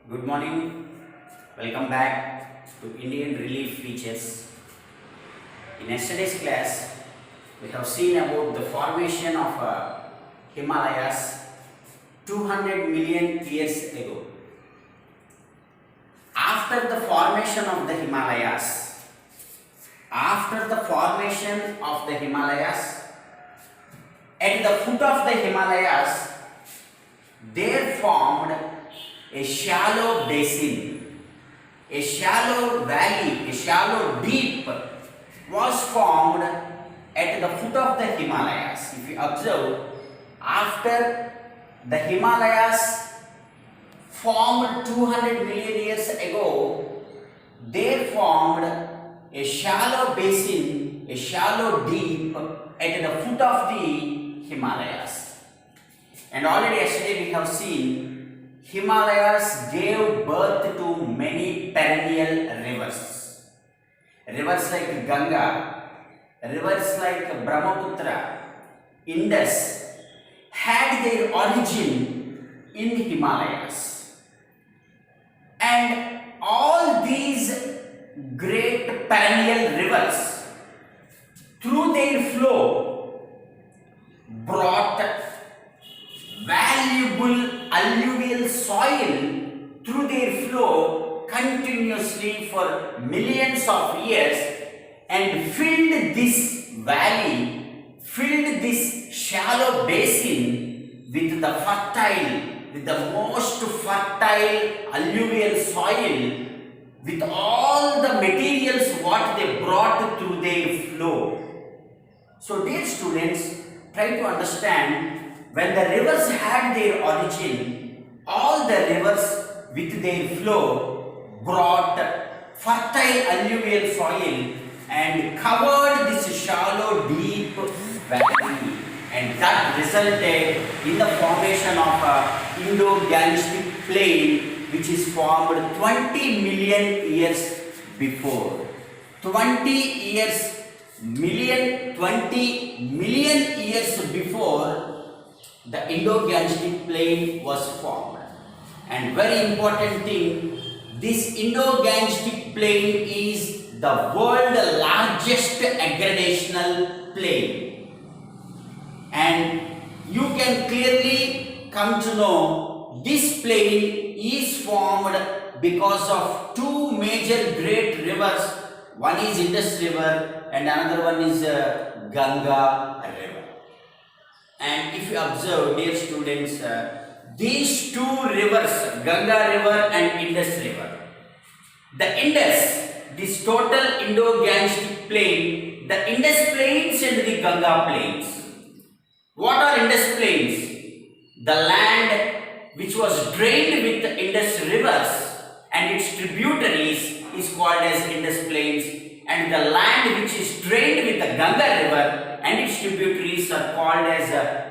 Good morning. Welcome back to Indian Relief Features. In yesterday's class, we have seen about the formation of Himalayas 200 million years ago. After the formation of the Himalayas, at the foot of the Himalayas, there formed a shallow basin, a shallow valley, a shallow deep was formed at the foot of the Himalayas. If you observe, after the Himalayas formed 200 million years ago, they formed a shallow basin, a shallow deep at the foot of the Himalayas. And already yesterday we have seen Himalayas gave birth to many perennial rivers. Rivers like Ganga, rivers like Brahmaputra, Indus had their origin in Himalayas. And all these great perennial rivers, through their flow, brought valuable alluvial soil through their flow continuously for millions of years and filled this valley, filled this shallow basin with the most fertile alluvial soil, with all the materials what they brought through their flow. So dear students, try to understand, when the rivers had their origin, all the rivers with their flow brought fertile alluvial soil and covered this shallow deep valley, and that resulted in the formation of a Indo-Gangetic plain, which is formed 20 million years before. 20 million years before, the Indo-Gangetic plain was formed. And very important thing, this Indo-Gangetic plain is the world's largest aggradational plain. And you can clearly come to know this plain is formed because of two major great rivers. One is Indus River and another one is Ganga River. And if you observe, dear students, these two rivers, Ganga River and Indus River, the Indus, this total Indo-Gangetic plain, the Indus plains and the Ganga plains. What are Indus plains? The land which was drained with the Indus rivers and its tributaries is called as Indus plains, and the land which is drained with the Ganga River and its tributaries are called as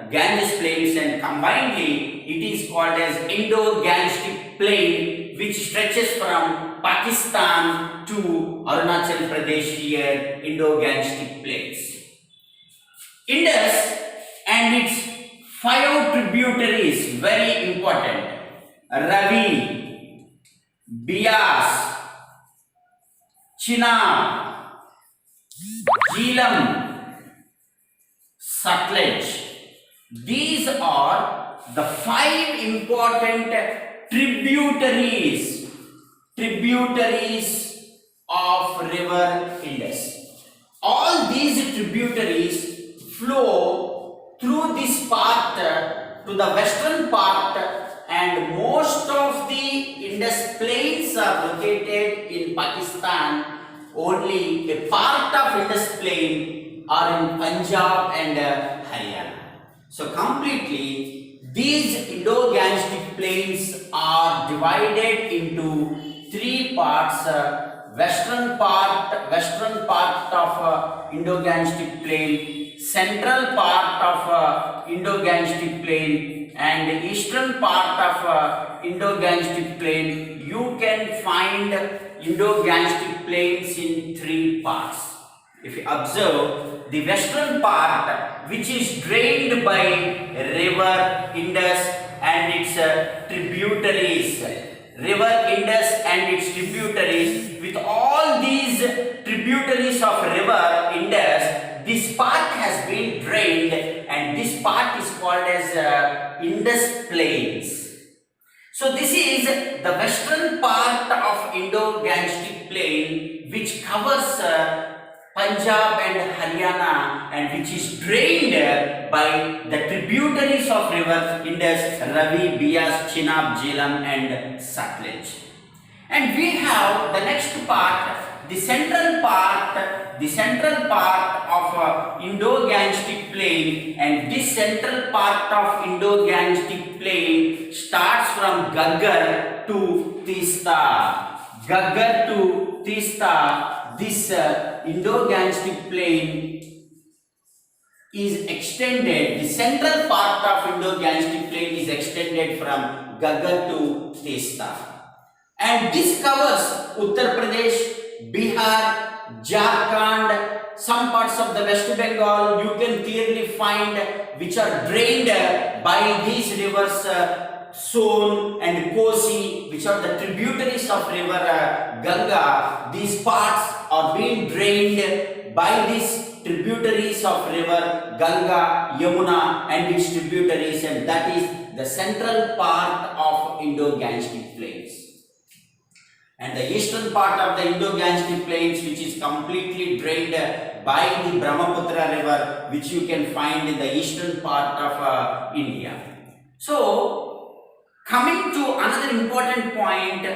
Ganges plains, and combinedly it is called as Indo-Gangetic plain, which stretches from Pakistan to Arunachal Pradesh here, Indo-Gangetic plains. Indus and its 5 tributaries, very important: Ravi, Bias, Chenab, Jhelum, Sutlej. These are the 5 important tributaries of river Indus. All these tributaries flow through this part to the western part, and most of the Indus plains are located in Pakistan. Only a part of Indus plain are in Punjab and Haryana. So completely these Indo-Gangetic plains are divided into 3 parts: western part of Indo-Gangetic plain, central part of Indo-Gangetic plain, and eastern part of Indo-Gangetic plain. You can find Indo-Gangetic plains in 3 parts. If you observe, the western part, which is drained by river Indus and its tributaries, river Indus and its tributaries. With all these tributaries of river Indus, this part has been drained, and this part is called as Indus Plains. So this is the western part of Indo-Gangetic Plain, which covers Punjab and Haryana, and which is drained by the tributaries of river Indus, Ravi, Beas, Chenab, Jhelum and Satluj. And we have the next part, the central part of Indo-Gangetic Plain, and this central part of Indo-Gangetic Plain starts from Ghaggar to Teesta. Ghaggar to Teesta, this Indo-Gangetic Plain is extended, the central part of Indo-Gangetic Plain is extended from Ghaggar to Teesta. And this covers Uttar Pradesh, Bihar, Jharkhand, some parts of the West Bengal. You can clearly find which are drained by these rivers Son and Kosi, which are the tributaries of river Ganga. These parts are being drained by these tributaries of river Ganga, Yamuna and its tributaries, and that is the central part of Indo-Gangetic Plains. And the eastern part of the Indo-Gangetic Plains, which is completely drained by the Brahmaputra river, which you can find in the eastern part of India. So, coming to another important point,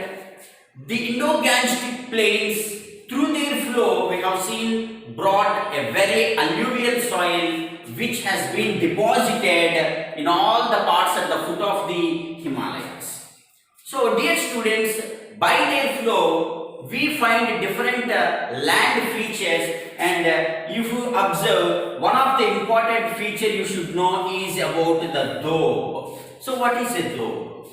the Indo-Gangetic Plains, through their flow, we have seen brought a very alluvial soil which has been deposited in all the parts at the foot of the Himalayas. So, dear students, by their flow, we find different land features, and if you observe, one of the important features you should know is about the doab. So, what is a doab?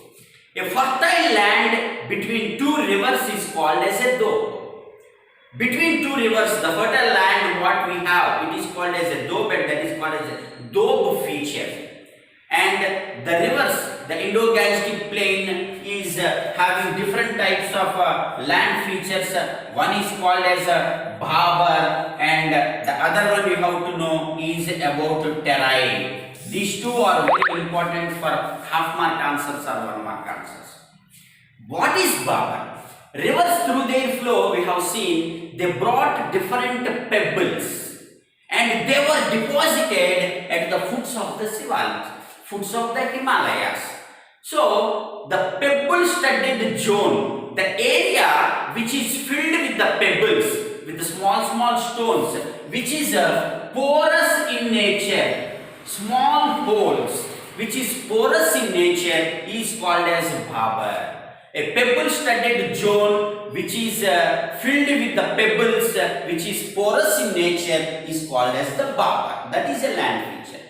A fertile land between two rivers is called as a doab. Between two rivers, the fertile land what we have, it is called as a doab, and that is called as a doab feature. And the rivers, the Indo-Gangetic Plain is having different types of land features. One is called as Bhabar, and the other one you have to know is about Terai. These two are very important for half-mark answers or one-mark answers. What is Bhabar? Rivers, through their flow, we have seen, they brought different pebbles, and they were deposited at the foots of the Sivalis, foots of the Himalayas. So, the pebble-studded zone, the area which is filled with the pebbles, with the small stones, which is porous in nature, small holes, which is porous in nature, is called as Bhabar. A pebble-studded zone which is filled with the pebbles, which is porous in nature, is called as the Bhabar. That is a land feature.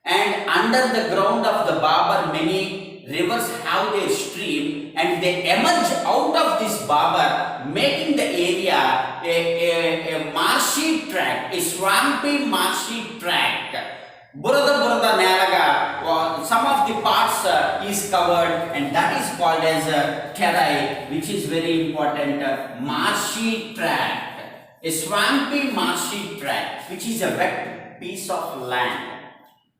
And under the ground of the Bhabar, many rivers have their stream, and they emerge out of this Bhabar, making the area a marshy tract, a swampy marshy tract. Burada nelaga, some of the parts is covered, and that is called as Terai, which is very important, marshy tract, a swampy marshy tract, which is a wet piece of land.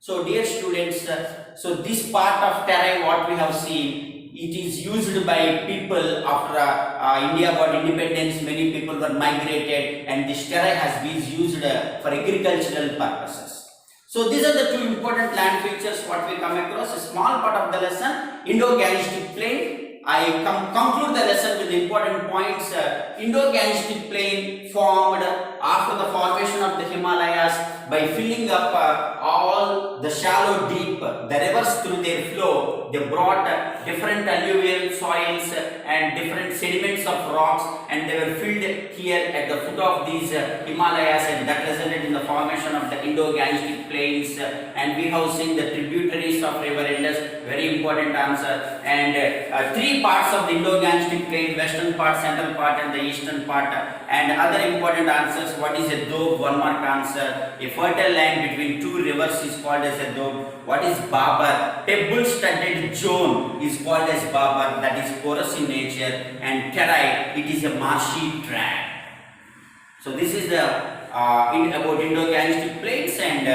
So, dear students, so this part of Terai, what we have seen, it is used by people after India got independence. Many people were migrated, and this Terai has been used for agricultural purposes. So, these are the two important land features what we come across. A small part of the lesson, Indo-Gangetic Plain. I conclude the lesson with the important points. Indo-Gangetic Plain formed after the formation of the Himalayas by filling up all the shallow deep, the rivers through their flow. They brought different alluvial soils and different sediments of rocks, and they were filled here at the foot of these Himalayas, and that resulted in the formation of the Indo-Gangetic Plains. And we have seen the tributaries of river Indus, very important answer. And three parts of the Indo-Gangetic Plain, western part, central part and the eastern part, and other important answers answers. What is a doab? 1 mark answer. A fertile land between two rivers is called as a doab. What is Babar? Pebble-studded zone is called as Babar, that is porous in nature, and Terai, it is a marshy tract. So this is the about Indo-Gangetic plains, and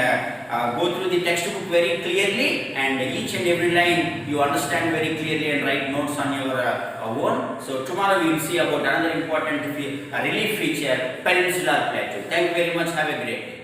go through the textbook very clearly, and each and every line you understand very clearly and write notes on your own. So tomorrow we will see about another important relief feature, Peninsular Plateau. Thank you very much. Have a great day.